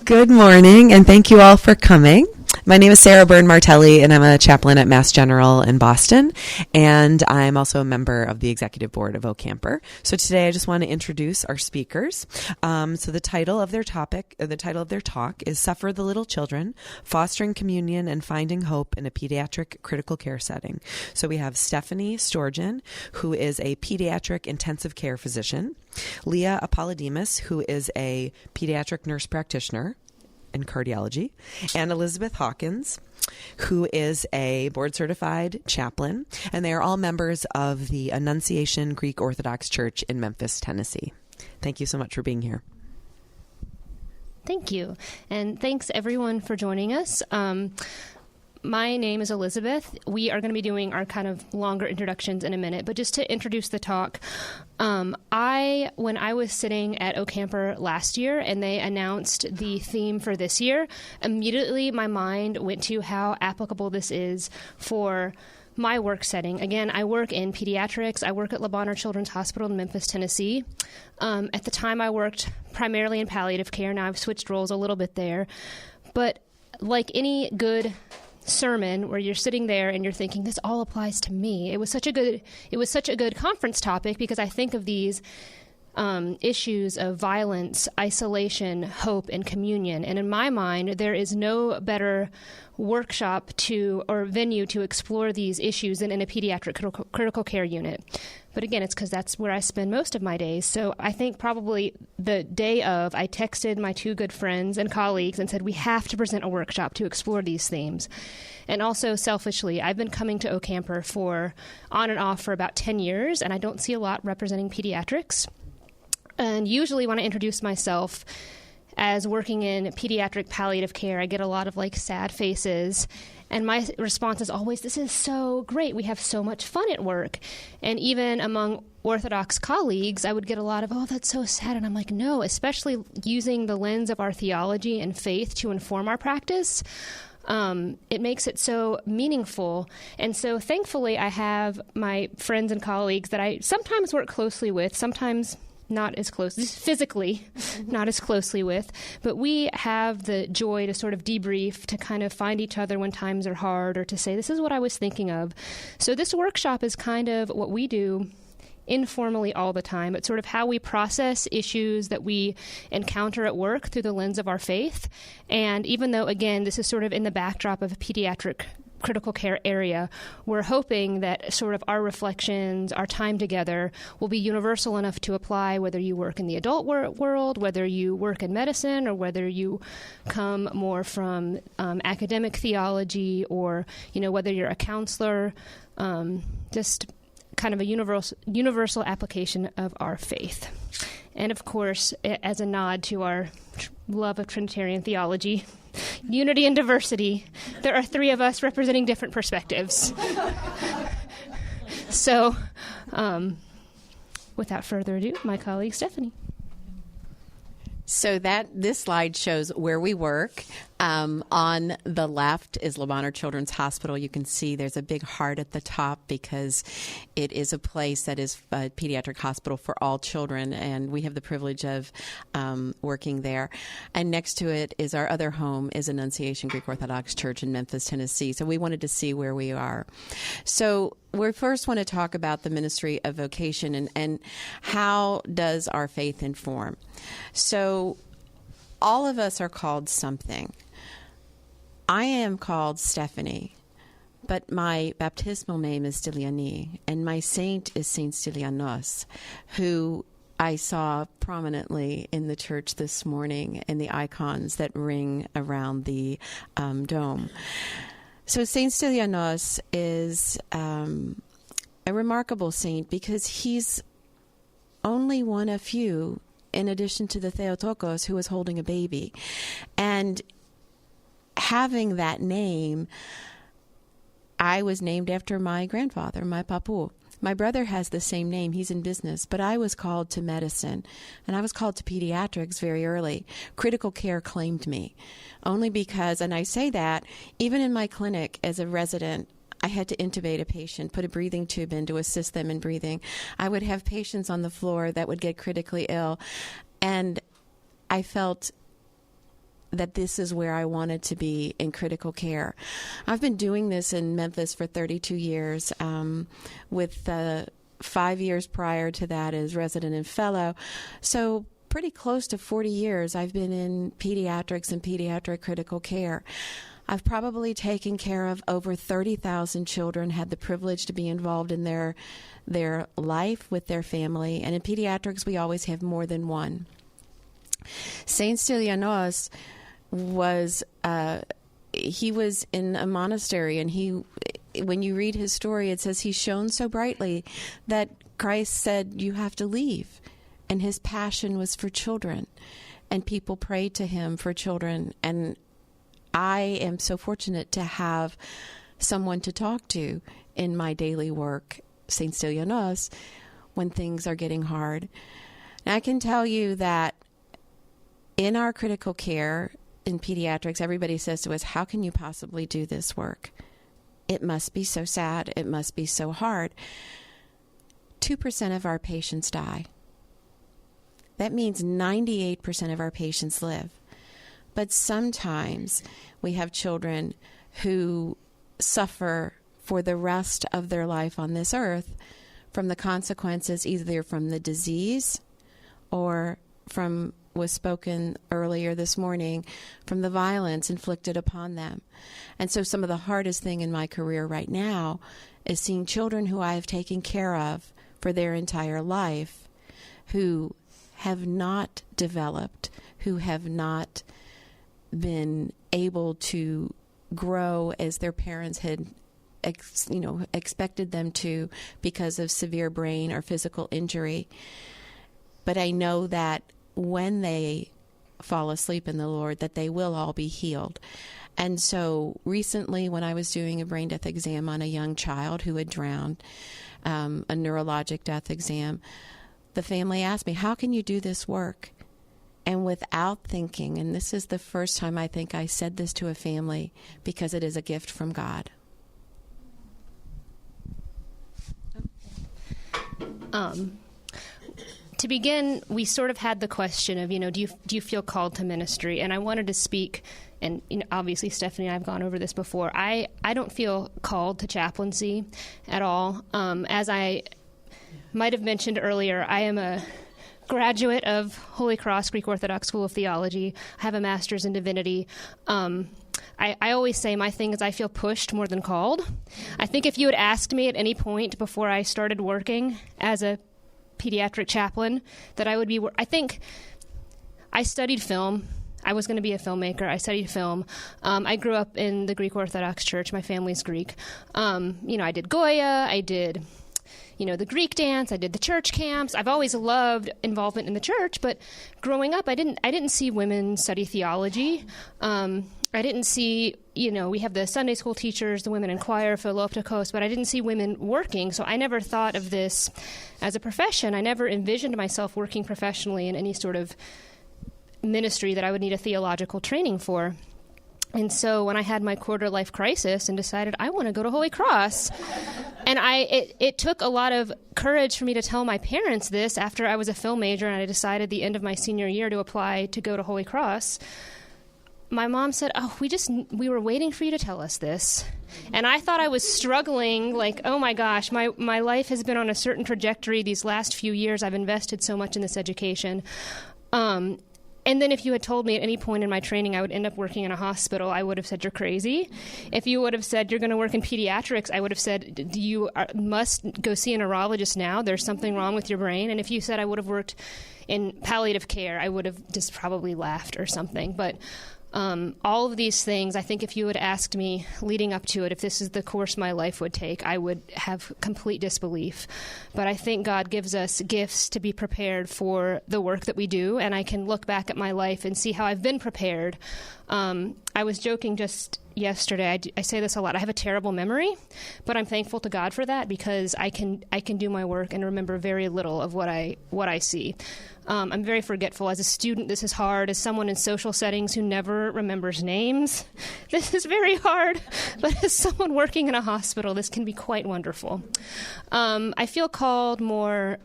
Good morning, and thank you all for coming. My name is Sarah Byrne-Martelli, and I'm a chaplain at Mass General in Boston, and I'm also a member of the executive board of OCamper. So today I just want to introduce our speakers. So the title of their talk is Suffer the Little Children, Fostering Communion and Finding Hope in a Pediatric Critical Care Setting. So we have Stephanie Storgen, who is a pediatric intensive care physician, Leah Apalodimas, who is a pediatric nurse practitioner in cardiology, and Elizabeth Hawkins, who is a board-certified chaplain, and they are all members of the Annunciation Greek Orthodox Church in Memphis, Tennessee. Thank you so much for being here. Thank you, and thanks everyone for joining us. My name is Elizabeth. We are going to be doing our kind of longer introductions in a minute, but just to introduce the talk, when I was sitting at OCamper last year and they announced the theme for this year, immediately my mind went to how applicable this is for my work setting. Again, I work in pediatrics. I work at Bonheur Children's Hospital in Memphis, Tennessee. At the time, I worked primarily in palliative care. Now I've switched roles a little bit there. But like any good sermon where you're sitting there and you're thinking, this all applies to me. It was such a good conference topic because I think of these issues of violence, isolation, hope, and communion. And in my mind, there is no better workshop or venue to explore these issues than in a pediatric critical care unit. But again, it's because that's where I spend most of my days. So I think probably the day of, I texted my two good friends and colleagues and said, we have to present a workshop to explore these themes. And also selfishly, I've been coming to OCamper on and off for about 10 years, and I don't see a lot representing pediatrics. And usually when I introduce myself as working in pediatric palliative care, I get a lot of sad faces. And my response is always, this is so great. We have so much fun at work. And even among Orthodox colleagues, I would get a lot of, oh, that's so sad. And I'm like, no, especially using the lens of our theology and faith to inform our practice. It makes it so meaningful. And so thankfully, I have my friends and colleagues that I sometimes work closely with, sometimes not as close, physically not as closely with, but we have the joy to sort of debrief, to kind of find each other when times are hard, or to say, this is what I was thinking of. So this workshop is kind of what we do informally all the time. It's sort of how we process issues that we encounter at work through the lens of our faith. And even though, again, this is sort of in the backdrop of a pediatric critical care area, we're hoping that sort of our reflections, our time together will be universal enough to apply whether you work in the adult world, whether you work in medicine, or whether you come more from academic theology, or whether you're a counselor, just kind of a universal application of our faith. And of course, as a nod to our love of Trinitarian theology, unity and diversity, there are three of us representing different perspectives. So, without further ado, my colleague Stephanie. So this slide shows where we work. On the left is Bonheur Children's Hospital. You can see there's a big heart at the top because it is a place that is a pediatric hospital for all children, and we have the privilege of working there. And next to it is our other home, is Annunciation Greek Orthodox Church in Memphis, Tennessee. So we wanted to see where we are. So we first want to talk about the ministry of vocation and how does our faith inform. So all of us are called something. I am called Stephanie, but my baptismal name is Styliani, and my saint is Saint Stylianos, who I saw prominently in the church this morning in the icons that ring around the dome. So Saint Stylianos is a remarkable saint because he's only one of few, in addition to the Theotokos, who was holding a baby. And having that name, I was named after my grandfather, my papu. My brother has the same name. He's in business. But I was called to medicine, and I was called to pediatrics very early. Critical care claimed me, only because, and I say that, even in my clinic as a resident, I had to intubate a patient, put a breathing tube in to assist them in breathing. I would have patients on the floor that would get critically ill, and I felt that this is where I wanted to be in critical care. I've been doing this in Memphis for 32 years, with 5 years prior to that as resident and fellow. So pretty close to 40 years I've been in pediatrics and pediatric critical care. I've probably taken care of over 30,000 children, had the privilege to be involved in their life with their family. And in pediatrics, we always have more than one. Saint Stylianos was he was in a monastery, and when you read his story, it says he shone so brightly that Christ said, "You have to leave." And his passion was for children, and people prayed to him for children. And I am so fortunate to have someone to talk to in my daily work, Saint Stylianos, when things are getting hard. And I can tell you that in our critical care in pediatrics, everybody says to us, "How can you possibly do this work? It must be so sad. It must be so hard." 2% of our patients die. That means 98% of our patients live. But sometimes we have children who suffer for the rest of their life on this earth from the consequences, either from the disease or from, was spoken earlier this morning, from the violence inflicted upon them. And so some of the hardest thing in my career right now is seeing children who I have taken care of for their entire life, who have not developed, who have not been able to grow as their parents had expected them to because of severe brain or physical injury. But I know that when they fall asleep in the Lord, that they will all be healed. And so recently, when I was doing a brain death exam on a young child who had drowned, a neurologic death exam, the family asked me, "How can you do this work?" And without thinking, and this is the first time I think I said this to a family, because it is a gift from God. To begin, we sort of had the question of, do you feel called to ministry? And I wanted to speak, and obviously Stephanie and I have gone over this before. I don't feel called to chaplaincy at all. As I might have mentioned earlier, I am a graduate of Holy Cross Greek Orthodox School of Theology. I have a master's in divinity. I always say my thing is I feel pushed more than called. I think if you had asked me at any point before I started working as a pediatric chaplain that I would be, I think I studied film. I was going to be a filmmaker. I studied film. I grew up in the Greek Orthodox Church. My family's Greek. I did Goya. I did the Greek dance. I did the church camps. I've always loved involvement in the church, but growing up, I didn't see women study theology. I didn't see, we have the Sunday school teachers, the women in choir, Philoptikos, but I didn't see women working, so I never thought of this as a profession. I never envisioned myself working professionally in any sort of ministry that I would need a theological training for. And so when I had my quarter-life crisis and decided I want to go to Holy Cross, and it took a lot of courage for me to tell my parents this after I was a film major and I decided the end of my senior year to apply to go to Holy Cross. My mom said, we were waiting for you to tell us this. And I thought I was struggling, like, oh my gosh, my life has been on a certain trajectory these last few years. I've invested so much in this education. And then if you had told me at any point in my training I would end up working in a hospital, I would have said you're crazy. If you would have said you're going to work in pediatrics, I would have said you must go see a neurologist now. There's something wrong with your brain. And if you said I would have worked in palliative care, I would have just probably laughed or something. But all of these things, I think if you had asked me leading up to it, if this is the course my life would take, I would have complete disbelief. But I think God gives us gifts to be prepared for the work that we do, and I can look back at my life and see how I've been prepared. I was joking just yesterday. I say this a lot. I have a terrible memory, but I'm thankful to God for that because I can do my work and remember very little of what I see. I'm very forgetful. As a student, this is hard. As someone in social settings who never remembers names, this is very hard. But as someone working in a hospital, this can be quite wonderful. I feel called more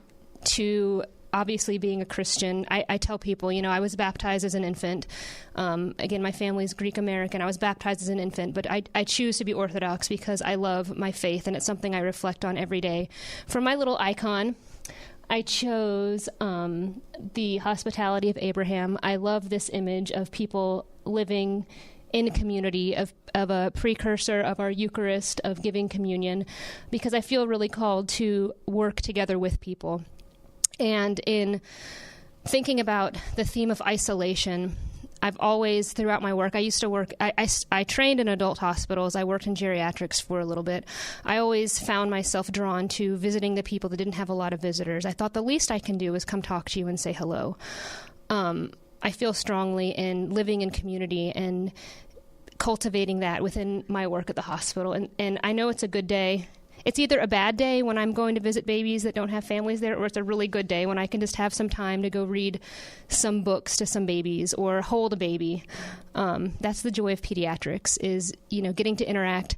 to obviously being a Christian, I tell people, I was baptized as an infant. Again, my family's Greek American. I was baptized as an infant, but I choose to be Orthodox because I love my faith, and it's something I reflect on every day. For my little icon, I chose the hospitality of Abraham. I love this image of people living in community, of a precursor of our Eucharist, of giving communion, because I feel really called to work together with people. And in thinking about the theme of isolation, I've always, throughout my work, I used to work, I trained in adult hospitals. I worked in geriatrics for a little bit. I always found myself drawn to visiting the people that didn't have a lot of visitors. I thought the least I can do is come talk to you and say hello. I feel strongly in living in community and cultivating that within my work at the hospital. And I know it's a good day. It's either a bad day when I'm going to visit babies that don't have families there, or it's a really good day when I can just have some time to go read some books to some babies or hold a baby. That's the joy of pediatrics, is, getting to interact.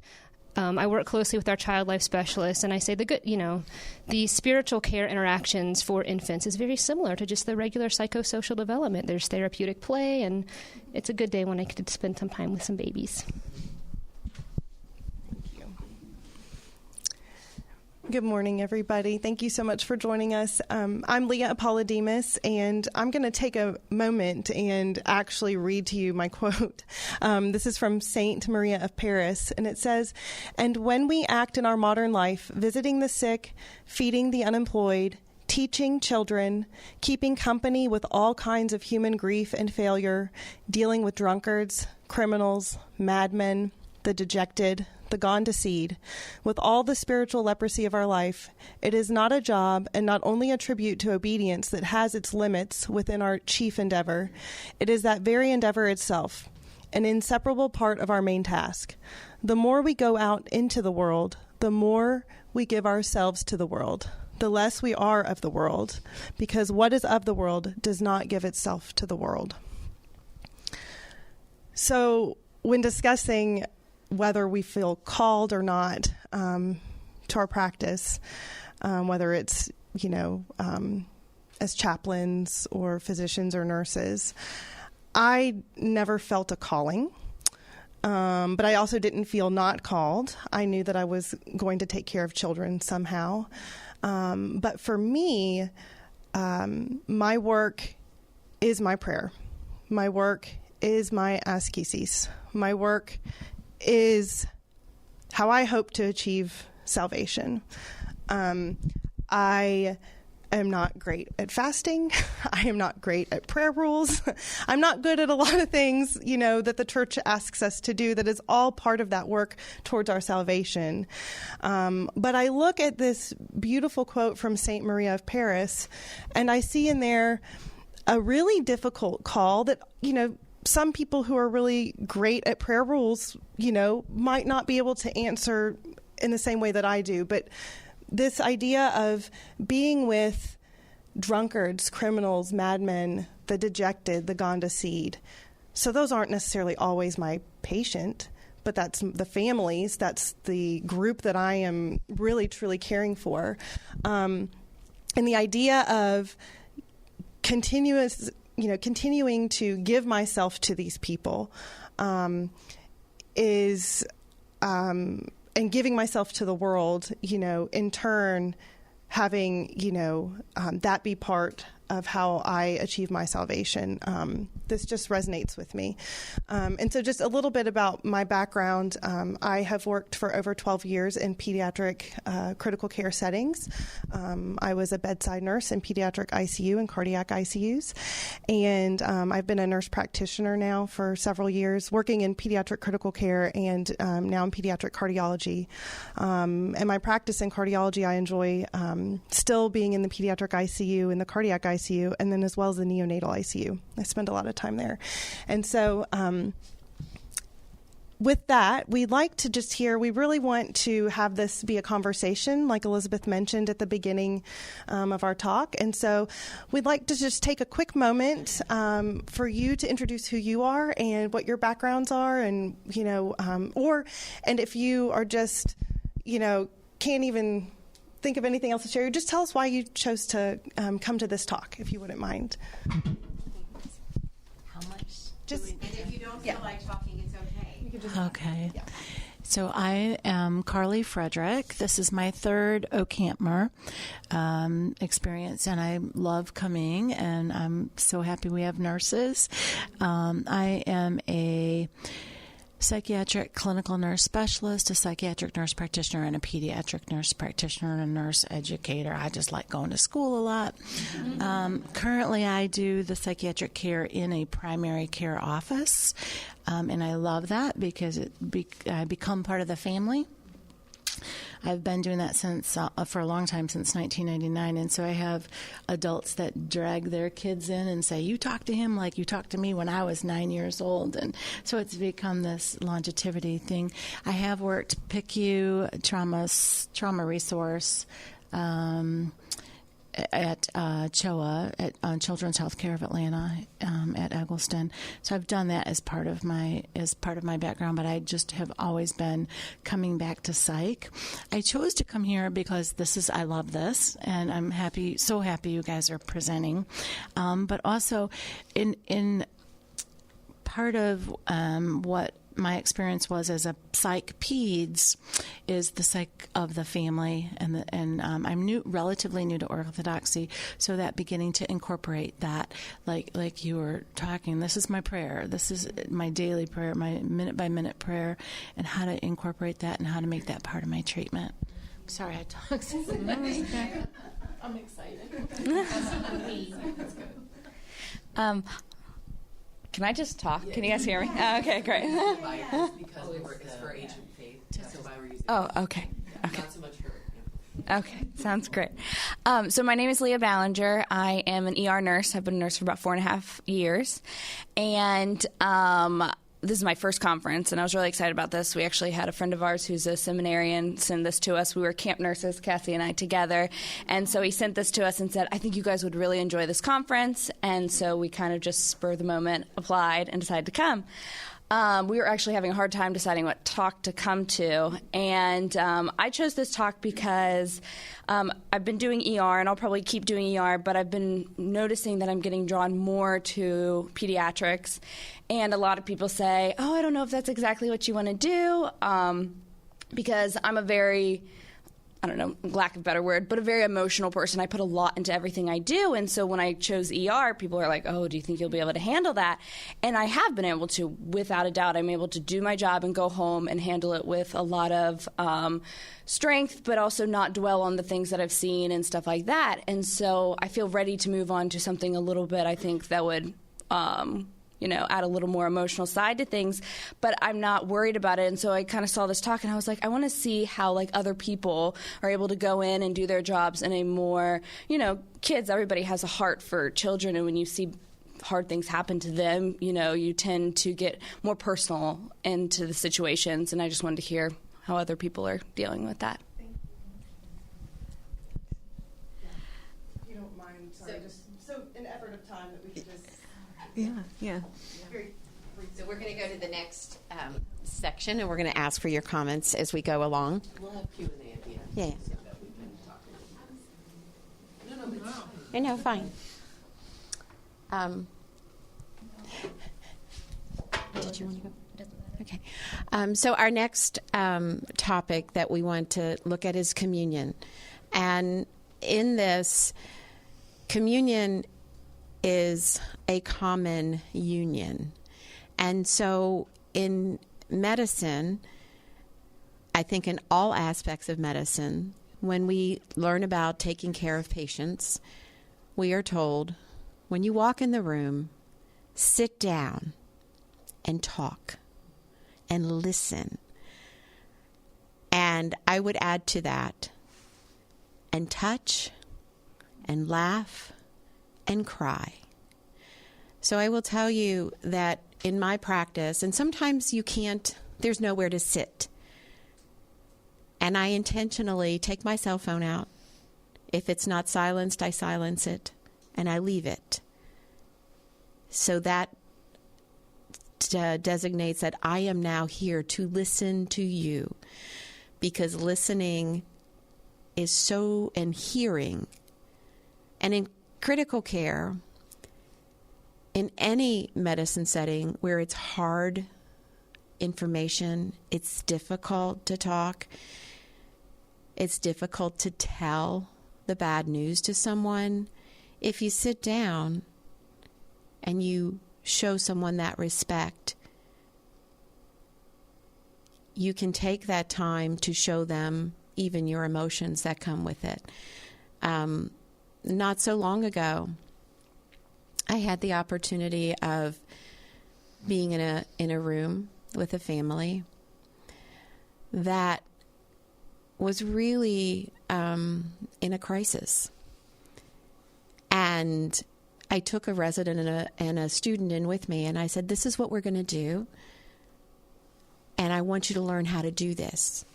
I work closely with our child life specialists, and I say the spiritual care interactions for infants is very similar to just the regular psychosocial development. There's therapeutic play, and it's a good day when I get to spend some time with some babies. Good morning, everybody. Thank you so much for joining us. I'm Leah Apalodimas, and I'm going to take a moment and actually read to you my quote. This is from Saint Maria of Paris, and it says, "And when we act in our modern life, visiting the sick, feeding the unemployed, teaching children, keeping company with all kinds of human grief and failure, dealing with drunkards, criminals, madmen, the dejected, the gone to seed, with all the spiritual leprosy of our life, it is not a job and not only a tribute to obedience that has its limits within our chief endeavor. It is that very endeavor itself, an inseparable part of our main task. The more we go out into the world, the more we give ourselves to the world, the less we are of the world, because what is of the world does not give itself to the world." So when discussing whether we feel called or not to our practice, whether it's, as chaplains or physicians or nurses, I never felt a calling, but I also didn't feel not called. I knew that I was going to take care of children somehow. But for me, my work is my prayer. My work is my ascesis. My work is how I hope to achieve salvation. I am not great at fasting. I am not great at prayer rules. I'm not good at a lot of things, that the church asks us to do that is all part of that work towards our salvation. But I look at this beautiful quote from Saint Maria of Paris, and I see in there a really difficult call that, some people who are really great at prayer rules, might not be able to answer in the same way that I do. But this idea of being with drunkards, criminals, madmen, the dejected, the gone to seed. So those aren't necessarily always my patient, but that's the families. That's the group that I am really, truly caring for. And the idea of continuing to give myself to these people is, and giving myself to the world, in turn, having, that be part of how I achieve my salvation. This just resonates with me. And so just a little bit about my background. I have worked for over 12 years in pediatric critical care settings. I was a bedside nurse in pediatric ICU and cardiac ICUs. And I've been a nurse practitioner now for several years, working in pediatric critical care and now in pediatric cardiology. And my practice in cardiology, I enjoy still being in the pediatric ICU and the cardiac ICU, and then as well as the neonatal ICU. I spend a lot of time there. And so with that, we'd like to just hear, we really want to have this be a conversation, like Elizabeth mentioned at the beginning of our talk. And so we'd like to just take a quick moment for you to introduce who you are and what your backgrounds are, and, and if you are just, can't even think of anything else to share, just tell us why you chose to come to this talk, if you wouldn't mind. How much? Just, and if you don't feel like talking, it's okay. you could just, Okay. Yeah. So I am Carly Frederick. This is my third OCamper experience, and I love coming, and I'm so happy we have nurses. I am a psychiatric clinical nurse specialist, a psychiatric nurse practitioner, and a pediatric nurse practitioner and a nurse educator. I just like going to school a lot. Currently, I do the psychiatric care in a primary care office, and I love that because I become part of the family. I've been doing that since for a long time, since 1999, and so I have adults that drag their kids in and say, you talk to him like you talked to me when I was 9 years old, and so it's become this longevity thing. I have worked PICU, trauma resource, at CHOA, at Children's Healthcare of Atlanta, at Eggleston. So I've done that as part of my background, but I just have always been coming back to psych. I chose to come here because I love this, and I'm so happy you guys are presenting. But also, in part of what my experience was as a psych peds is the psych of the family, and I'm relatively new to Orthodoxy, so that beginning to incorporate that, like you were talking, this is my prayer, this is my daily prayer, my minute by minute prayer, and how to incorporate that and how to make that part of my treatment. Sorry, I talked so much. I'm excited. Can I just talk? Can you guys hear me? Oh, okay, great. Oh, okay. Not so much her. Okay, sounds great. So my name is Leah Ballinger. I am an ER nurse. I've been a nurse for about 4.5 years. And this is my first conference, and I was really excited about this. We actually had a friend of ours who's a seminarian send this to us. We were camp nurses, Cassie and I, together. And so he sent this to us and said, I think you guys would really enjoy this conference. And so we kind of just spur of the moment applied and decided to come. We were actually having a hard time deciding what talk to come to, and I chose this talk because I've been doing ER, and I'll probably keep doing ER, but I've been noticing that I'm getting drawn more to pediatrics, and a lot of people say, oh, I don't know if that's exactly what you want to do, because I'm a very, I don't know, lack of a better word, but a very emotional person. I put a lot into everything I do. And so when I chose ER, people are like, oh, do you think you'll be able to handle that? And I have been able to, without a doubt. I'm able to do my job and go home and handle it with a lot of strength, but also not dwell on the things that I've seen and stuff like that. And so I feel ready to move on to something a little bit, I think, that would add a little more emotional side to things, but I'm not worried about it. And so I kind of saw this talk, and I was like, I want to see how, like, other people are able to go in and do their jobs in a more, kids, everybody has a heart for children, and when you see hard things happen to them, you tend to get more personal into the situations, and I just wanted to hear how other people are dealing with that. if you don't mind, sorry, just so in effort of time that we could just... Yeah. So we're going to go to the next section, and we're going to ask for your comments as we go along. We'll have Q&A at the end. Yeah. So that we can talk. No, No, fine. Did you want to go? Okay. So our next topic that we want to look at is communion. And in this, communion is a common union. And so in medicine, I think in all aspects of medicine, when we learn about taking care of patients, we are told, when you walk in the room, sit down and talk and listen. And I would add to that, and touch and laugh and cry. So I will tell you that in my practice, and sometimes you can't, there's nowhere to sit. And I intentionally take my cell phone out. If it's not silenced, I silence it and I leave it. So that designates that I am now here to listen to you, because listening is so, and hearing. And in critical care, in any medicine setting where it's hard information, it's difficult to talk, it's difficult to tell the bad news to someone. If you sit down and you show someone that respect, you can take that time to show them even your emotions that come with it. Not so long ago, I had the opportunity of being in a room with a family that was really in a crisis. And I took a resident and a student in with me, and I said, this is what we're going to do, and I want you to learn how to do this.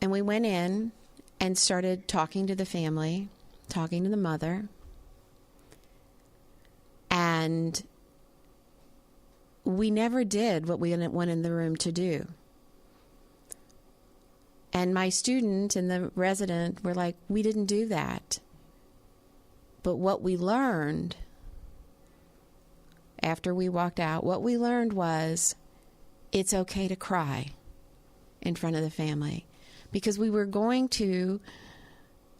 And we went in and started talking to the family, talking to the mother, and we never did what we went in the room to do. And my student and the resident were like, we didn't do that. But what we learned after we walked out, what we learned was it's okay to cry in front of the family. Because we were going to,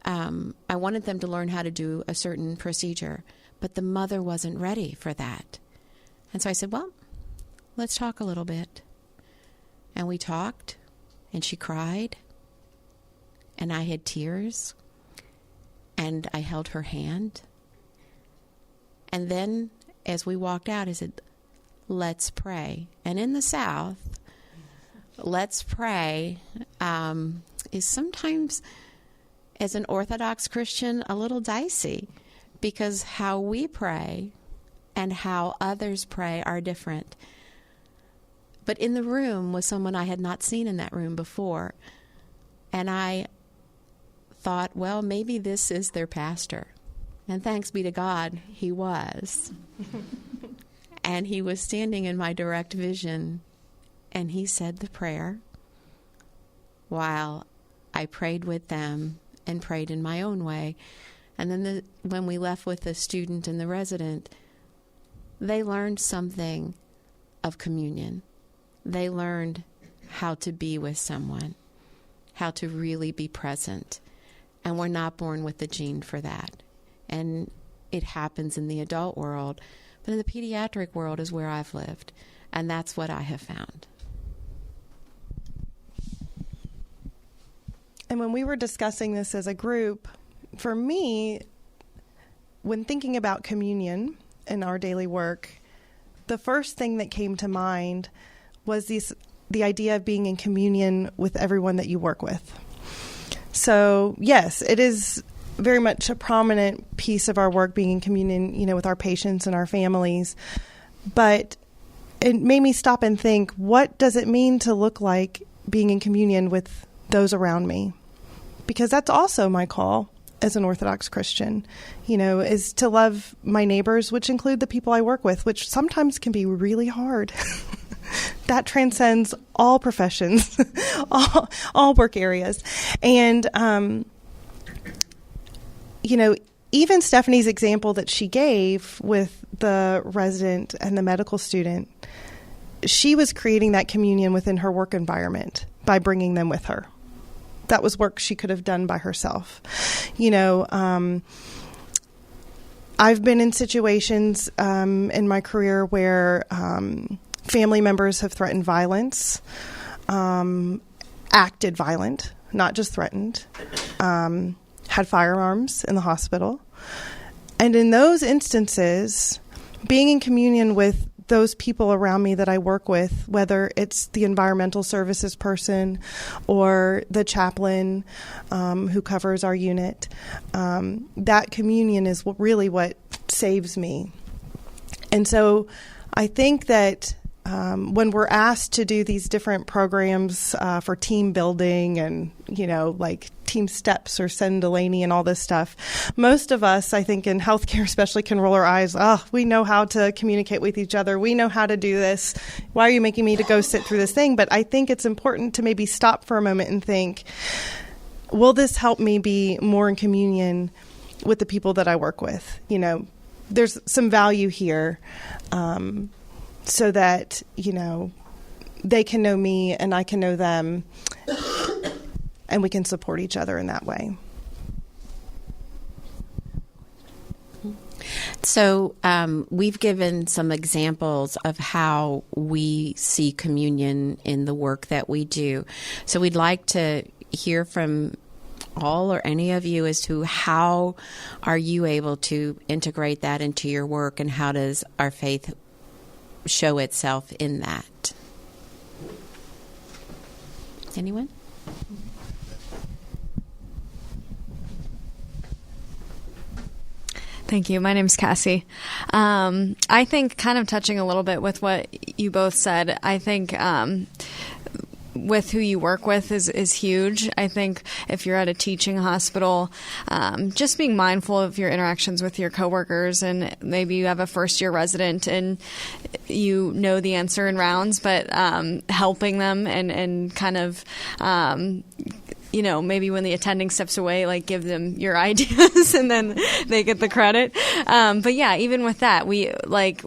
I wanted them to learn how to do a certain procedure, but the mother wasn't ready for that. And so I said, well, let's talk a little bit. And we talked, and she cried, and I had tears, and I held her hand. And then as we walked out, I said, let's pray. And in the South, let's pray is sometimes, as an Orthodox Christian, a little dicey, because how we pray and how others pray are different. But in the room was someone I had not seen in that room before. And I thought, well, maybe this is their pastor. And thanks be to God, he was. And he was standing in my direct vision, and he said the prayer while I prayed with them and prayed in my own way. And then when we left with the student and the resident, they learned something of communion. They learned how to be with someone, how to really be present. And we're not born with the gene for that. And it happens in the adult world. But in the pediatric world is where I've lived. And that's what I have found. And when we were discussing this as a group, for me, when thinking about communion in our daily work, the first thing that came to mind was the idea of being in communion with everyone that you work with. So, yes, it is very much a prominent piece of our work, being in communion, with our patients and our families. But it made me stop and think, what does it mean to look like being in communion with those around me? Because that's also my call as an Orthodox Christian, is to love my neighbors, which include the people I work with, which sometimes can be really hard. That transcends all professions, all work areas. And, even Stephanie's example that she gave with the resident and the medical student, she was creating that communion within her work environment by bringing them with her. That was work she could have done by herself. I've been in situations in my career where family members have threatened violence, acted violent, not just threatened, had firearms in the hospital. And in those instances, being in communion with those people around me that I work with, whether it's the environmental services person or the chaplain who covers our unit, that communion is really what saves me. And so I think that when we're asked to do these different programs for team building and, like team steps or Send Delaney and all this stuff, most of us, I think in healthcare especially, can roll our eyes. Oh, we know how to communicate with each other. We know how to do this. Why are you making me to go sit through this thing? But I think it's important to maybe stop for a moment and think, will this help me be more in communion with the people that I work with? There's some value here, so that, they can know me and I can know them, and we can support each other in that way. So we've given some examples of how we see communion in the work that we do. So we'd like to hear from all or any of you as to how are you able to integrate that into your work, and how does our faith show itself in that? Anyone? Thank you. My name's Cassie. I think, kind of touching a little bit with what you both said, I think with who you work with is huge. I think if you're at a teaching hospital, just being mindful of your interactions with your coworkers, and maybe you have a first-year resident and you know the answer in rounds, but helping them and kind of maybe when the attending steps away, like give them your ideas and then they get the credit. But yeah, even with that, we like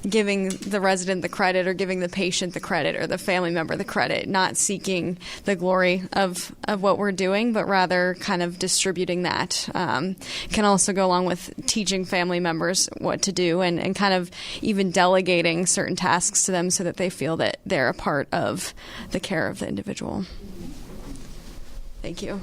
giving the resident the credit, or giving the patient the credit, or the family member the credit, not seeking the glory of what we're doing, but rather kind of distributing that. Can also go along with teaching family members what to do, and kind of even delegating certain tasks to them so that they feel that they're a part of the care of the individual. Thank you.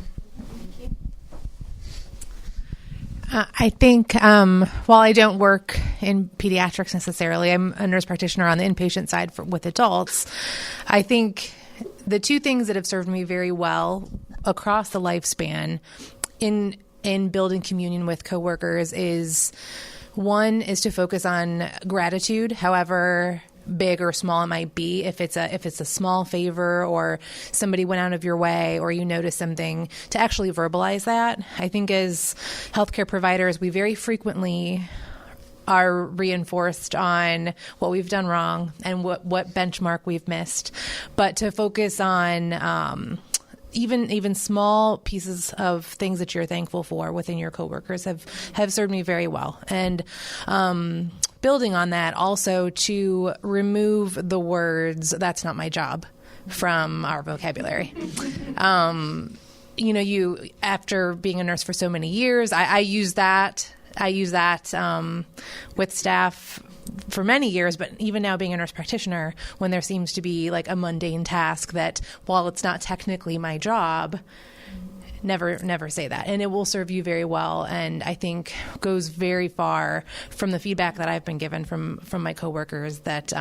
I think while I don't work in pediatrics necessarily, I'm a nurse practitioner on the inpatient side with adults. I think the two things that have served me very well across the lifespan in building communion with coworkers is, one is to focus on gratitude, however big or small it might be. If it's a small favor, or somebody went out of your way, or you notice something, to actually verbalize that. I think as healthcare providers, we very frequently are reinforced on what we've done wrong and what benchmark we've missed. But to focus on even small pieces of things that you're thankful for within your coworkers have served me very well. And building on that, also to remove the words, "that's not my job," from our vocabulary. You, after being a nurse for so many years, I use that with staff for many years, but even now being a nurse practitioner, when there seems to be like a mundane task that, while it's not technically my job, never say that. And it will serve you very well, and I think goes very far from the feedback that I've been given from my coworkers that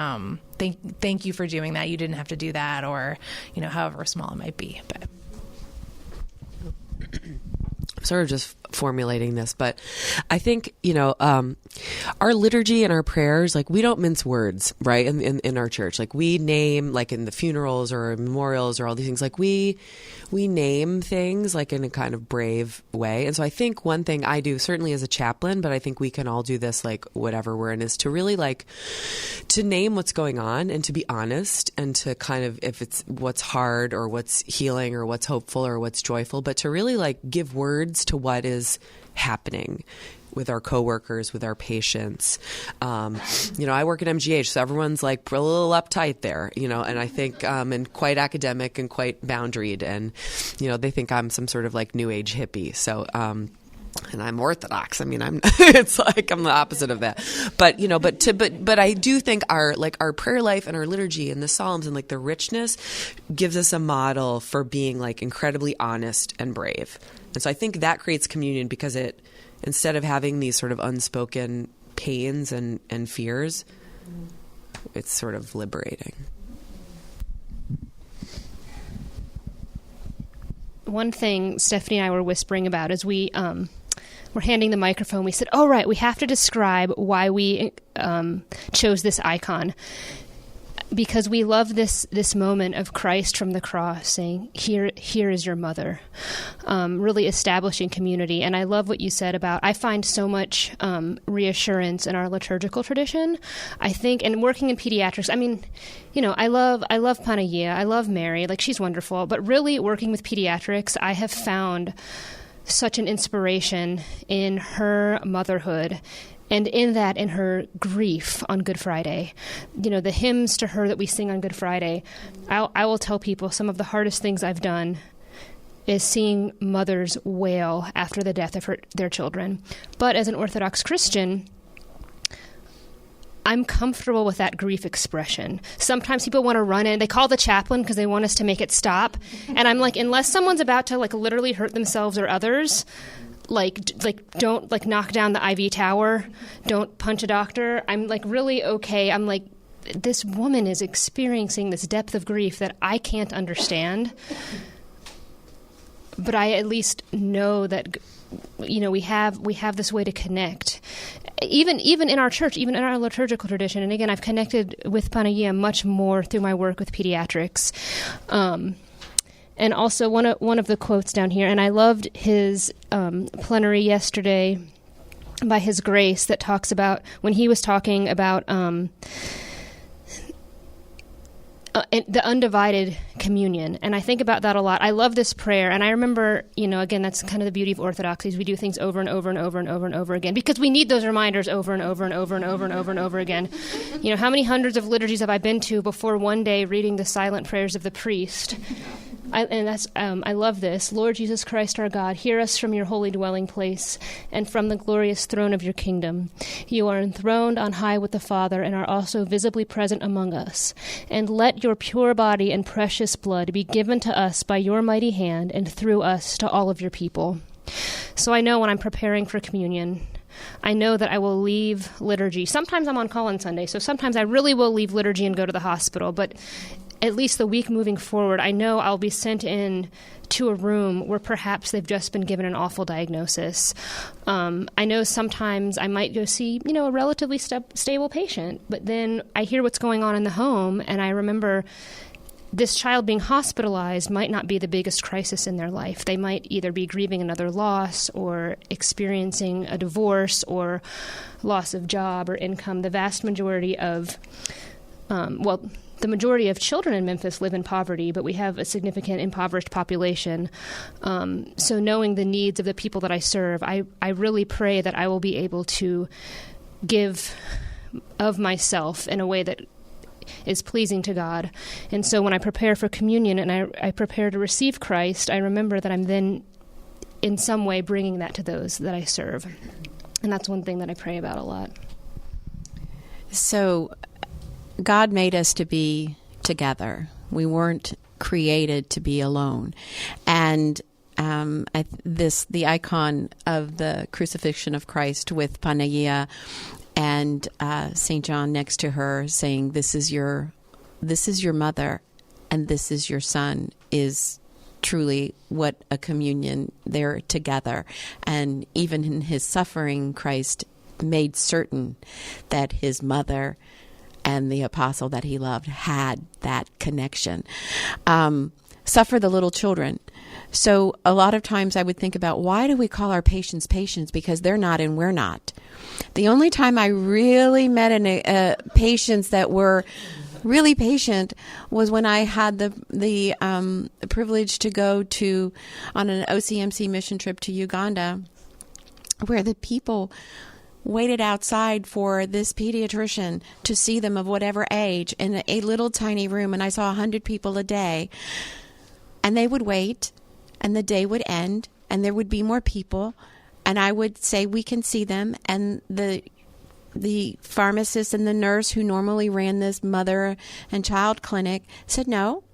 thank you for doing that. You didn't have to do that, or however small it might be. But I'm sort of just formulating this, but I think, our liturgy and our prayers, like, we don't mince words, right? In our church, like, we name, like in the funerals or memorials or all these things, like we name things like in a kind of brave way. And so I think one thing I do, certainly as a chaplain, but I think we can all do this, like whatever we're in, is to really like to name what's going on and to be honest, and to kind of, if it's what's hard or what's healing or what's hopeful or what's joyful, but to really like give words to what is happening with our coworkers, with our patients. I work at MGH, so everyone's like a little uptight there, and I think, and quite academic and quite boundaried, and, they think I'm some sort of like new age hippie. So, and I'm Orthodox. I mean, it's like I'm the opposite of that. But, but I do think our prayer life and our liturgy and the Psalms and like the richness gives us a model for being like incredibly honest and brave. And so I think that creates communion, because it, instead of having these sort of unspoken pains and fears, it's sort of liberating. One thing Stephanie and I were whispering about as we were handing the microphone, we said, "Oh, right, we have to describe why we chose this icon." because we love this moment of Christ from the cross saying, here is your mother, really establishing community. And I love what you said about, I find so much reassurance in our liturgical tradition, I think, and working in pediatrics. I mean, I love Panagia, I love Mary, like she's wonderful, but really working with pediatrics, I have found such an inspiration in her motherhood. And in her grief on Good Friday, the hymns to her that we sing on Good Friday, I will tell people some of the hardest things I've done is seeing mothers wail after the death of their children. But as an Orthodox Christian, I'm comfortable with that grief expression. Sometimes people want to run in. They call the chaplain because they want us to make it stop. And I'm like, unless someone's about to literally hurt themselves or others, don't knock down the IV tower, don't punch a doctor. I'm really okay. I'm like, this woman is experiencing this depth of grief that I can't understand. But I at least know that, we have this way to connect. Even in our church, even in our liturgical tradition. And again, I've connected with Panagia much more through my work with pediatrics. And also one of the quotes down here, and I loved his plenary yesterday by His Grace that talks about when he was talking about the undivided communion. And I think about that a lot. I love this prayer. And I remember, again, that's kind of the beauty of Orthodoxy is we do things over and over and over and over and over again because we need those reminders over and over and over and over and over and over again. How many hundreds of liturgies have I been to before one day reading the silent prayers of the priest? I love this. Lord Jesus Christ, our God, hear us from your holy dwelling place and from the glorious throne of your kingdom. You are enthroned on high with the Father and are also visibly present among us. And let your pure body and precious blood be given to us by your mighty hand and through us to all of your people. So I know when I'm preparing for communion, I know that I will leave liturgy. Sometimes I'm on call on Sunday, so sometimes I really will leave liturgy and go to the hospital, but at least the week moving forward, I know I'll be sent in to a room where perhaps they've just been given an awful diagnosis. I know sometimes I might go see, a relatively stable patient, but then I hear what's going on in the home, and I remember this child being hospitalized might not be the biggest crisis in their life. They might either be grieving another loss or experiencing a divorce or loss of job or income. The vast majority of, the majority of children in Memphis live in poverty, but we have a significant impoverished population. So knowing the needs of the people that I serve, I really pray that I will be able to give of myself in a way that is pleasing to God. And so when I prepare for communion and I prepare to receive Christ, I remember that I'm then in some way bringing that to those that I serve. And that's one thing that I pray about a lot. So God made us to be together. We weren't created to be alone. And the icon of the crucifixion of Christ with Panagia and St. John next to her saying, this is your mother and this is your son, is truly what a communion. They're together. And even in his suffering, Christ made certain that his mother and the apostle that he loved had that connection. Suffer the little children. So a lot of times I would think about, why do we call our patients patients? Because they're not and we're not. The only time I really met patients that were really patient was when I had the privilege to go on an OCMC mission trip to Uganda, where the people waited outside for this pediatrician to see them of whatever age in a little tiny room, and I saw 100 people a day. And they would wait, and the day would end, and there would be more people, and I would say, we can see them, and the pharmacist and the nurse who normally ran this mother and child clinic said, no,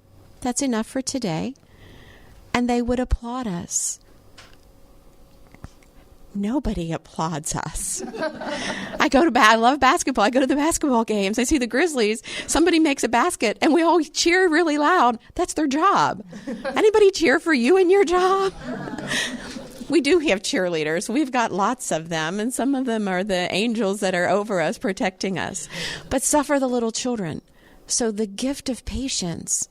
that's enough for today, and they would applaud us. Nobody applauds us. I love basketball. I go to the basketball games. I see the Grizzlies. Somebody makes a basket, and we all cheer really loud. That's their job. Anybody cheer for you in your job? We do have cheerleaders. We've got lots of them, and some of them are the angels that are over us, protecting us. But suffer the little children. So the gift of patience,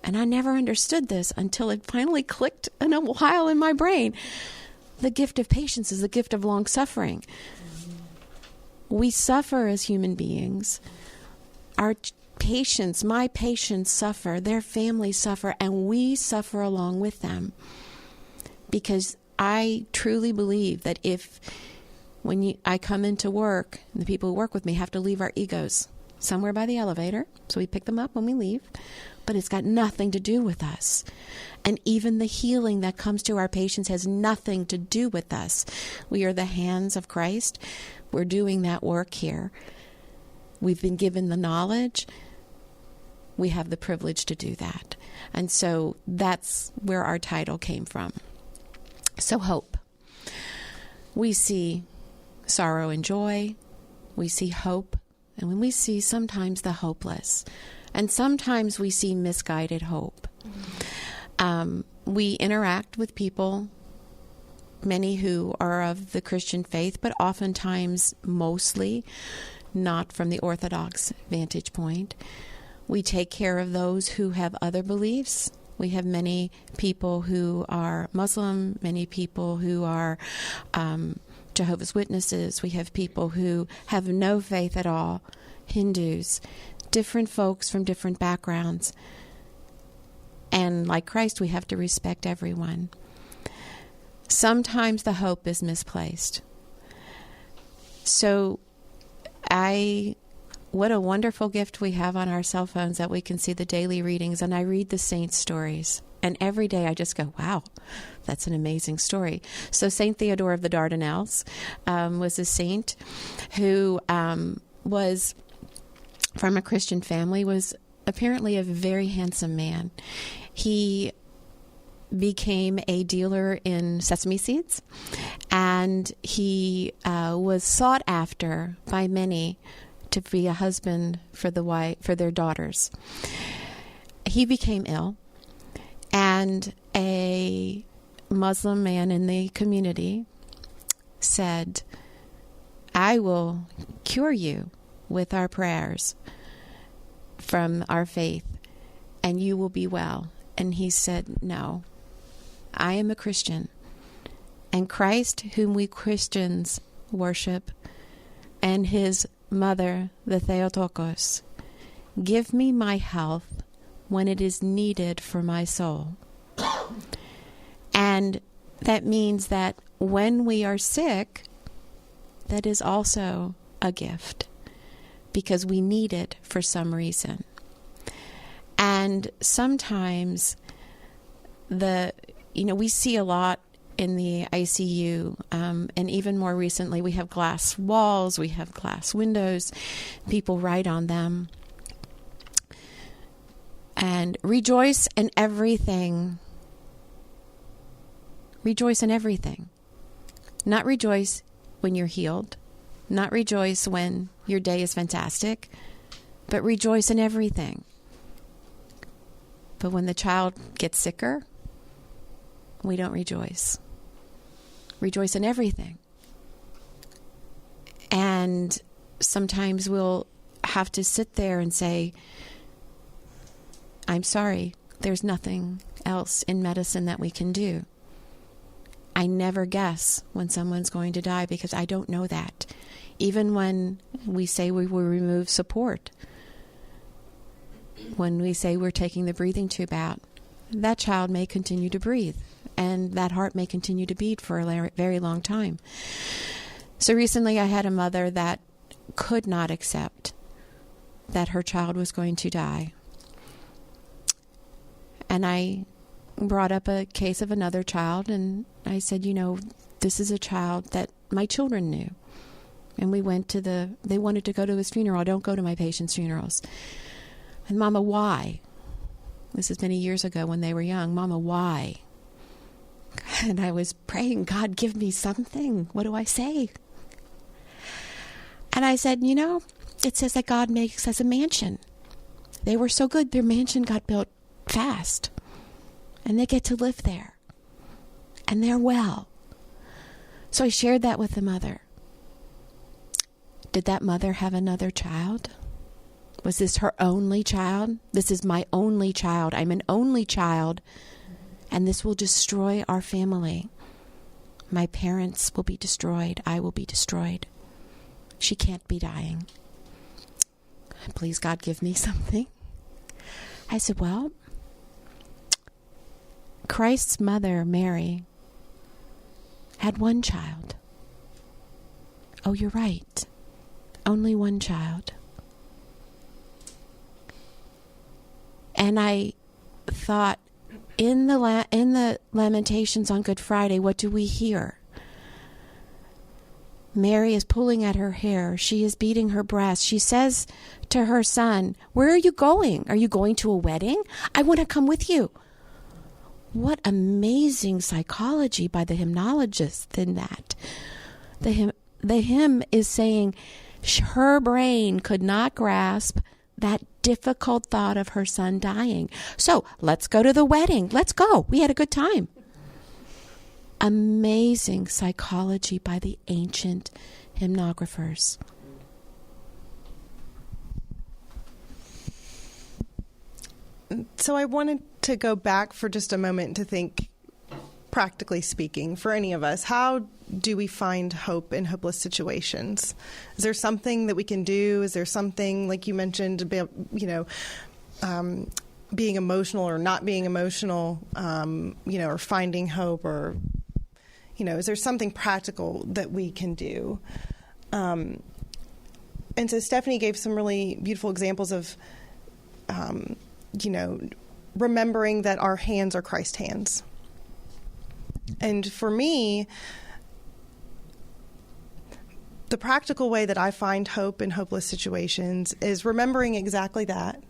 and I never understood this until it finally clicked in a while in my brain. The gift of patience is the gift of long suffering. We suffer as human beings. Our patients, my patients suffer, their families suffer, and we suffer along with them. Because I truly believe that I come into work, and the people who work with me have to leave our egos somewhere by the elevator, so we pick them up when we leave, but it's got nothing to do with us. And even the healing that comes to our patients has nothing to do with us. We are the hands of Christ. We're doing that work here. We've been given the knowledge. We have the privilege to do that. And so that's where our title came from. So hope. We see sorrow and joy. We see hope. And when we see sometimes the hopeless, and sometimes we see misguided hope. We interact with people, many who are of the Christian faith, but oftentimes, mostly, not from the Orthodox vantage point. We take care of those who have other beliefs. We have many people who are Muslim, many people who are Jehovah's Witnesses. We have people who have no faith at all, Hindus, different folks from different backgrounds. And like Christ, we have to respect everyone. Sometimes the hope is misplaced. So what a wonderful gift we have on our cell phones that we can see the daily readings, and I read the saints' stories. And every day I just go, wow, that's an amazing story. So Saint Theodore of the Dardanelles was a saint who was from a Christian family, was apparently a very handsome man. He became a dealer in sesame seeds, and he was sought after by many to be a husband for their daughters. He became ill, and a Muslim man in the community said, I will cure you with our prayers from our faith, and you will be well. And he said, no, I am a Christian, and Christ, whom we Christians worship, and his mother, the Theotokos, give me my health when it is needed for my soul. And that means that when we are sick, that is also a gift, because we need it for some reason. And sometimes we see a lot in the ICU, and even more recently, we have glass walls, we have glass windows, people write on them. And rejoice in everything. Rejoice in everything. Not rejoice when you're healed, not rejoice when your day is fantastic, but rejoice in everything. But when the child gets sicker, we don't rejoice. Rejoice in everything. And sometimes we'll have to sit there and say, I'm sorry, there's nothing else in medicine that we can do. I never guess when someone's going to die because I don't know that. Even when we say we will remove support, when we say we're taking the breathing tube out, that child may continue to breathe, and that heart may continue to beat for a very long time. So recently I had a mother that could not accept that her child was going to die. And I brought up a case of another child, and I said, this is a child that my children knew. And we went they wanted to go to his funeral. I don't go to my patients' funerals. And Mama, why? This is many years ago when they were young. Mama, why? And I was praying, God, give me something. What do I say? And I said, it says that God makes us a mansion. They were so good, their mansion got built fast. And they get to live there. And they're well. So I shared that with the mother. Did that mother have another child? Was this her only child? This is my only child. I'm an only child, and this will destroy our family. My parents will be destroyed. I will be destroyed. She can't be dying. Please, God, give me something. I said, well, Christ's mother, Mary, had one child. Oh, you're right. Only one child. And I thought, in the Lamentations on Good Friday, what do we hear? Mary is pulling at her hair. She is beating her breast. She says to her son, where are you going? Are you going to a wedding? I want to come with you. What amazing psychology by the hymnologist in that. The hymn is saying her brain could not grasp that difficult thought of her son dying. So let's go to the wedding. Let's go. We had a good time. Amazing psychology by the ancient hymnographers. So I wanted to go back for just a moment to think, practically speaking, for any of us, how do we find hope in hopeless situations? Is there something that we can do? Is there something, like you mentioned, about, being emotional or not being emotional, or finding hope, or, is there something practical that we can do? And so Stephanie gave some really beautiful examples of, remembering that our hands are Christ's hands. And for me, the practical way that I find hope in hopeless situations is remembering exactly that.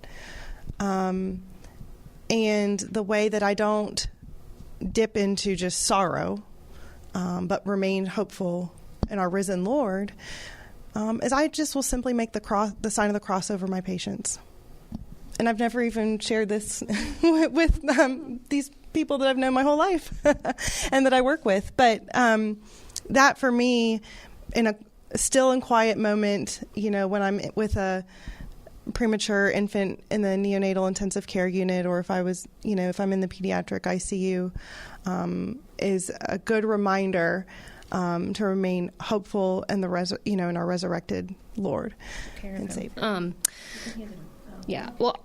And the way that I don't dip into just sorrow, but remain hopeful in our risen Lord, is I just will simply make the sign of the cross over my patients. And I've never even shared this with these people that I've known my whole life and that I work with. But that for me, in a still and quiet moment, when I'm with a premature infant in the neonatal intensive care unit, or if I was, if I'm in the pediatric ICU, is a good reminder to remain hopeful in the in our resurrected Lord and Savior. Yeah, well,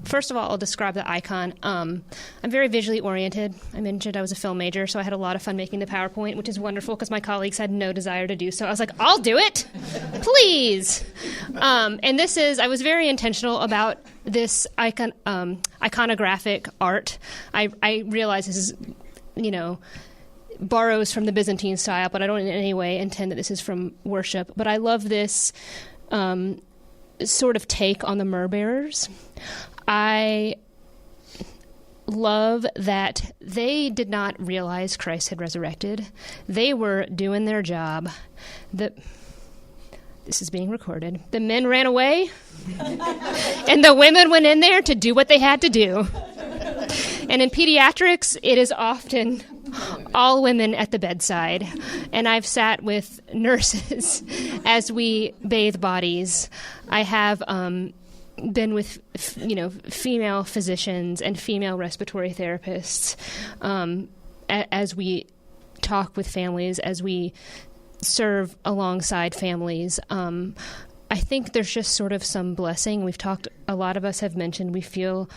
first of all, I'll describe the icon. I'm very visually oriented. I mentioned I was a film major, so I had a lot of fun making the PowerPoint, which is wonderful because my colleagues had no desire to do so. I was like, I'll do it, please. And I was very intentional about this iconographic art. I realize this is, borrows from the Byzantine style, but I don't in any way intend that this is from worship. But I love this sort of take on the myrrh bearers. I love that they did not realize Christ had resurrected. They were doing their job. This is being recorded. The men ran away, and the women went in there to do what they had to do. And in pediatrics, it is often all women at the bedside. And I've sat with nurses as we bathe bodies. I have been with, female physicians and female respiratory therapists as we talk with families, as we serve alongside families. I think there's just sort of some blessing. A lot of us have mentioned we feel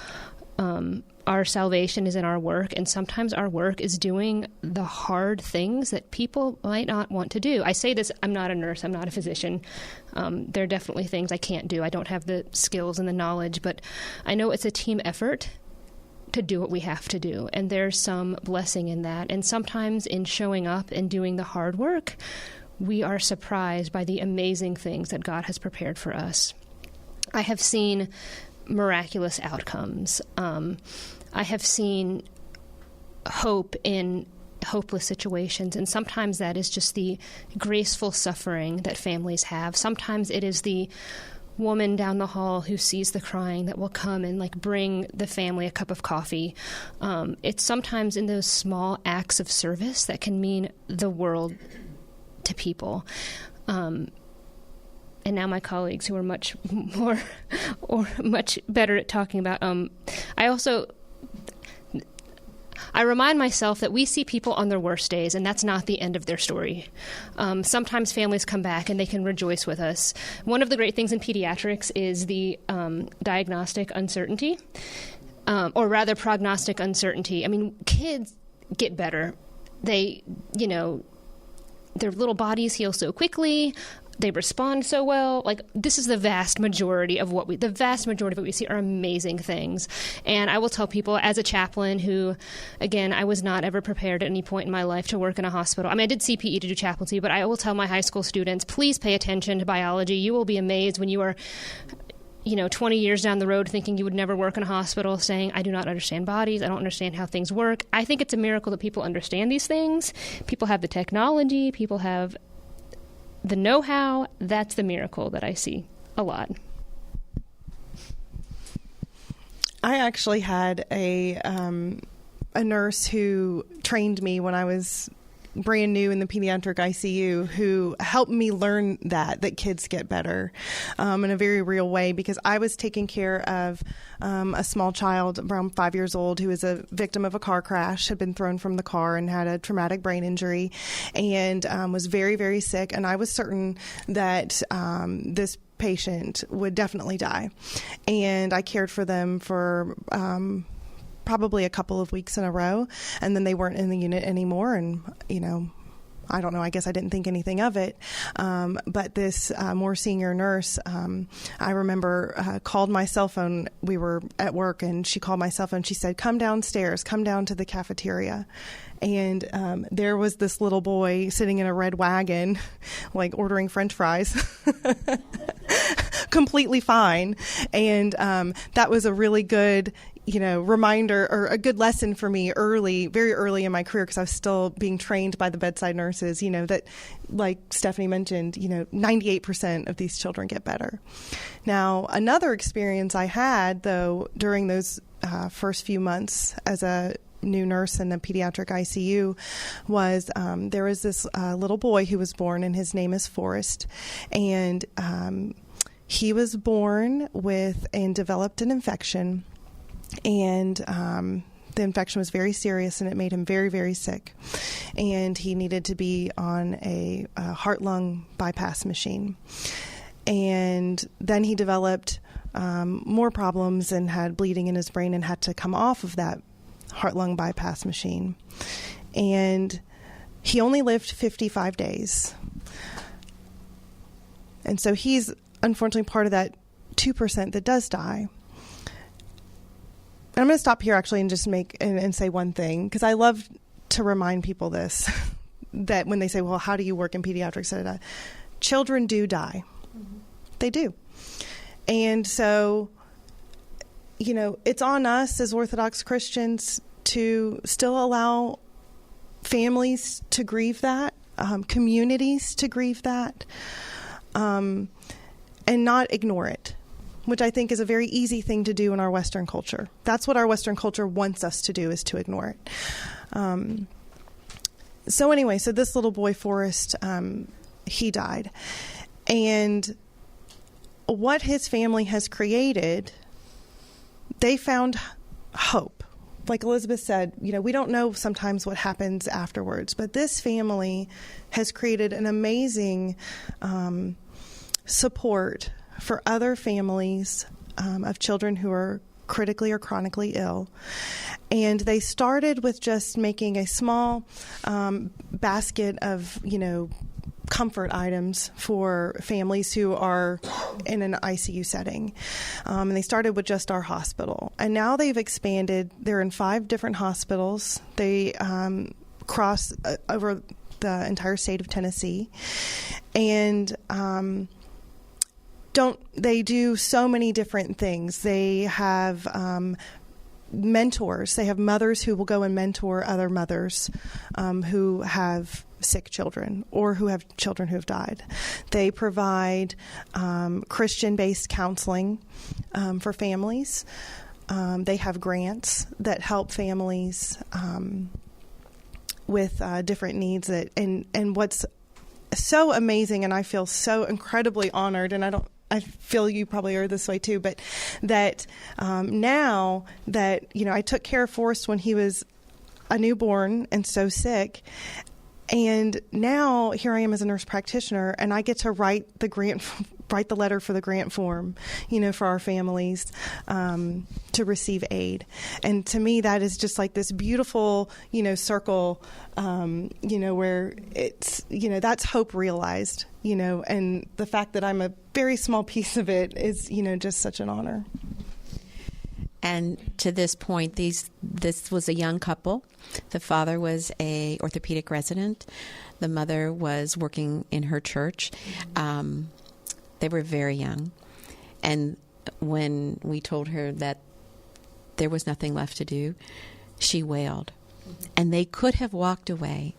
our salvation is in our work, and sometimes our work is doing the hard things that people might not want to do. I say this, I'm not a nurse, I'm not a physician. There are definitely things I can't do. I don't have the skills and the knowledge, but I know it's a team effort to do what we have to do, and there's some blessing in that. And sometimes in showing up and doing the hard work, we are surprised by the amazing things that God has prepared for us. I have seen miraculous outcomes. I have seen hope in hopeless situations, and sometimes that is just the graceful suffering that families have. Sometimes it is the woman down the hall who sees the crying that will come and bring the family a cup of coffee. It's sometimes in those small acts of service that can mean the world to people. And and now my colleagues who are much more or much better at talking about. I remind myself that we see people on their worst days, and that's not the end of their story. Sometimes families come back and they can rejoice with us. One of the great things in pediatrics is the diagnostic uncertainty, or rather prognostic uncertainty. I mean, kids get better. They, their little bodies heal so quickly. They respond so well. Like, this is the vast majority of what we see are amazing things. And I will tell people, as a chaplain who, again, I was not ever prepared at any point in my life to work in a hospital. I mean, I did CPE to do chaplaincy, but I will tell my high school students, please pay attention to biology. You will be amazed when you are 20 years down the road thinking you would never work in a hospital, saying, I do not understand bodies. I don't understand how things work. I think it's a miracle that people understand these things. People have the technology. People have the know-how. That's the miracle that I see a lot. I actually had a nurse who trained me when I was brand new in the pediatric ICU, who helped me learn that kids get better in a very real way, because I was taking care of a small child around 5 years old who was a victim of a car crash, had been thrown from the car and had a traumatic brain injury, and was very, very sick. And I was certain that this patient would definitely die. And I cared for them for probably a couple of weeks in a row, and then they weren't in the unit anymore. And, I don't know, I guess I didn't think anything of it. But this more senior nurse, I remember, called my cell phone. We were at work, and she called my cell phone. She said, come downstairs, come down to the cafeteria. And there was this little boy sitting in a red wagon, like ordering French fries, completely fine. And that was a really good reminder, or a good lesson for me very early in my career, because I was still being trained by the bedside nurses, that, like Stephanie mentioned, 98% of these children get better. Now, another experience I had, though, during those first few months as a new nurse in the pediatric ICU was there was this little boy who was born, and his name is Forrest. And he was born with and developed an infection. And the infection was very serious, and it made him very, very sick. And he needed to be on a heart-lung bypass machine. And then he developed more problems and had bleeding in his brain and had to come off of that heart-lung bypass machine. And he only lived 55 days. And so he's unfortunately part of that 2% that does die. And I'm going to stop here actually and just and say one thing, because I love to remind people this, that when they say, well, how do you work in pediatrics? Children do die. Mm-hmm. They do. And so, it's on us as Orthodox Christians to still allow families to grieve that, communities to grieve that, and not ignore it, which I think is a very easy thing to do in our Western culture. That's what our Western culture wants us to do, is to ignore it. So anyway, so this little boy, Forrest, he died. And what his family has created, they found hope. Like Elizabeth said, we don't know sometimes what happens afterwards, but this family has created an amazing support for other families of children who are critically or chronically ill. And they started with just making a small basket of, comfort items for families who are in an ICU setting. And they started with just our hospital. And now they've expanded. They're in 5 different hospitals. They cross over the entire state of Tennessee. And they do so many different things. They have mentors. They have mothers who will go and mentor other mothers who have sick children or who have children who have died. They provide Christian-based counseling for families. They have grants that help families with different needs. And what's so amazing, and I feel so incredibly honored, and I feel you probably are this way too, but that now that, I took care of Forrest when he was a newborn and so sick, and now here I am as a nurse practitioner, and I get to write the letter for the grant form, for our families to receive aid. And to me, that is just like this beautiful, circle, where it's, that's hope realized, and the fact that I'm a very small piece of it is, just such an honor. And to this point, this was a young couple. The father was a orthopedic resident. The mother was working in her church. They were very young. And when we told her that there was nothing left to do, she wailed. And they could have walked away,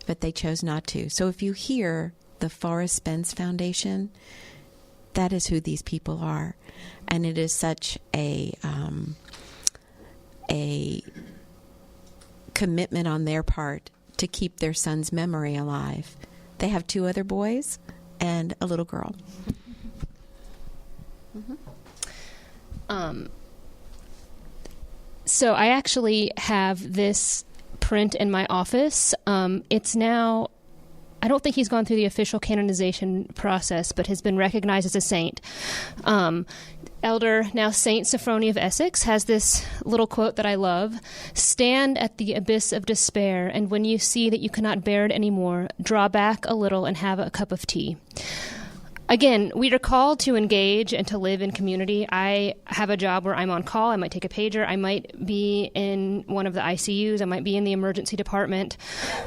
but they chose not to. So if you hear the Forrest Spence Foundation, that is who these people are. And it is such a commitment on their part to keep their son's memory alive. They have 2 other boys and a little girl. So I actually have this print in my office. It's now, I don't think he's gone through the official canonization process, but has been recognized as a saint. Elder, now Saint Sophronia of Essex, has this little quote that I love: "Stand at the abyss of despair, and when you see that you cannot bear it anymore, draw back a little and have a cup of tea." Again, we are called to engage and to live in community. I have a job where I'm on call. I might take a pager. I might be in one of the ICUs. I might be in the emergency department.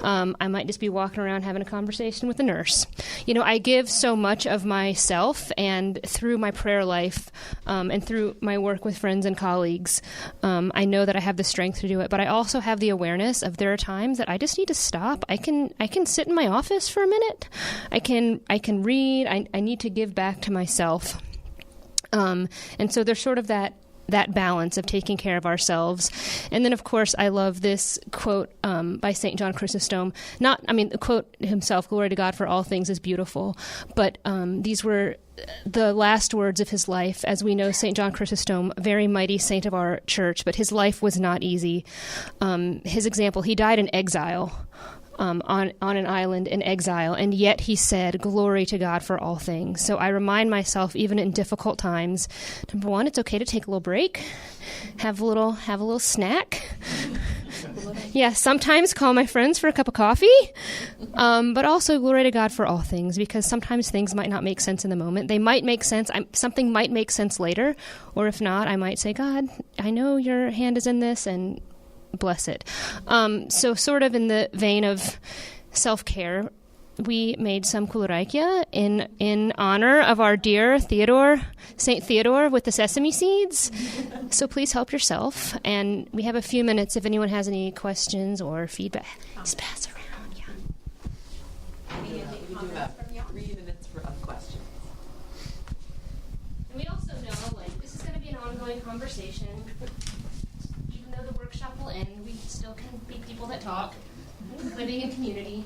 I might just be walking around having a conversation with a nurse. I give so much of myself, and through my prayer life and through my work with friends and colleagues, I know that I have the strength to do it. But I also have the awareness of there are times that I just need to stop. I can sit in my office for a minute. I can read. I need to give back to myself. And so there's sort of that balance of taking care of ourselves. And then, of course, I love this quote by St. John Chrysostom. The quote himself, "Glory to God for all things," is beautiful. But these were the last words of his life. As we know, St. John Chrysostom, very mighty saint of our church, but his life was not easy. His example, he died in exile. On an island in exile, and yet he said, "Glory to God for all things." So I remind myself, even in difficult times, number one, it's okay to take a little break, have a little snack. Yeah, sometimes call my friends for a cup of coffee, but also glory to God for all things, because sometimes things might not make sense in the moment. They might make sense. Something might make sense later, or if not, I might say, "God, I know your hand is in this, and bless it." So sort of in the vein of self-care, we made some kuluraikia in honor of our dear Saint Theodore with the sesame seeds. So please help yourself. And we have a few minutes if anyone has any questions or feedback. Just pass around, yeah. We do have 3 minutes for questions. And we also know, this is going to be an ongoing conversation. The workshop will end, we still can be people that talk, living in community.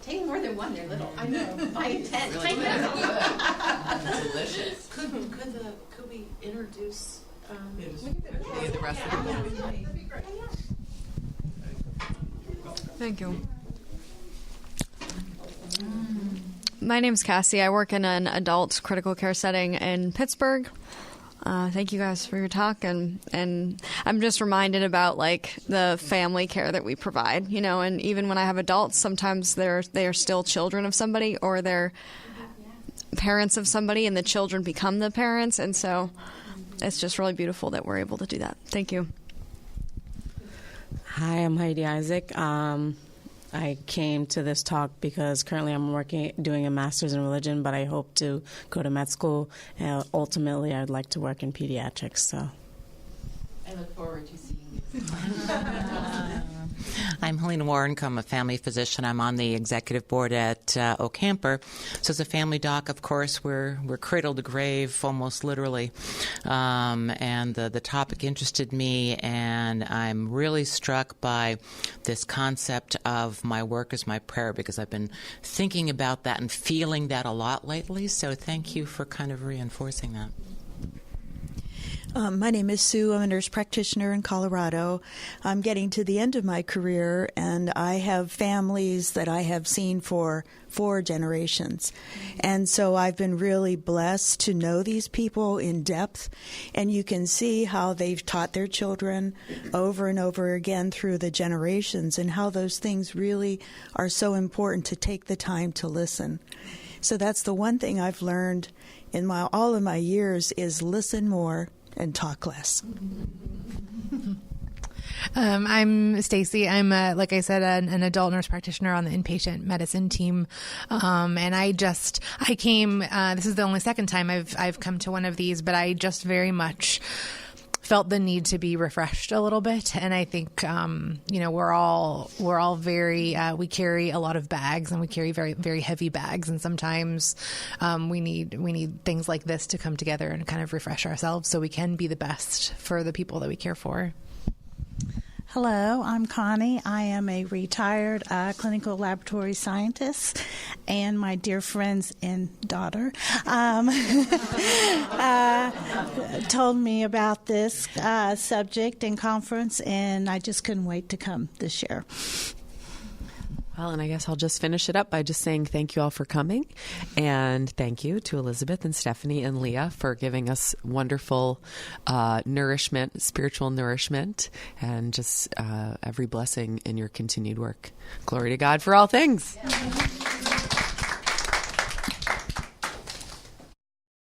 Take more than one, they're little. I know. 5, 10. I know. Delicious. Could we introduce the rest of them? That'd be great. Thank you. My name's Cassie. I work in an adult critical care setting in Pittsburgh. Thank you guys for your talk, and I'm just reminded about the family care that we provide, and even when I have adults, sometimes they are still children of somebody, or they're parents of somebody, and the children become the parents, and so it's just really beautiful that we're able to do that. Thank you. Hi, I'm Heidi Isaac. I came to this talk because currently I'm doing a master's in religion, but I hope to go to med school, and ultimately I'd like to work in pediatrics. So, I look forward to seeing you. I'm Helena Warren. I'm a family physician. I'm on the executive board at Ocamper. So as a family doc, of course, we're cradle to grave, almost literally. And the topic interested me, and I'm really struck by this concept of my work as my prayer, because I've been thinking about that and feeling that a lot lately. So thank you for kind of reinforcing that. My name is Sue. I'm a nurse practitioner in Colorado. I'm getting to the end of my career, and I have families that I have seen for 4 generations. And so I've been really blessed to know these people in depth, and you can see how they've taught their children over and over again through the generations, and how those things really are so important to take the time to listen. So that's the one thing I've learned in all of my years is listen more and talk less. I'm Stacy. I'm, like I said, an adult nurse practitioner on the inpatient medicine team. And I came, this is the only second time I've come to one of these, but I just very much felt the need to be refreshed a little bit. And I think, we're all very, we carry a lot of bags, and we carry very, very heavy bags. And sometimes, we need things like this to come together and kind of refresh ourselves so we can be the best for the people that we care for. Hello, I'm Connie. I am a retired clinical laboratory scientist, and my dear friends and daughter told me about this subject and conference, and I just couldn't wait to come this year. Well, and I guess I'll just finish it up by just saying thank you all for coming, and thank you to Elizabeth and Stephanie and Leah for giving us wonderful nourishment, spiritual nourishment, and just every blessing in your continued work. Glory to God for all things.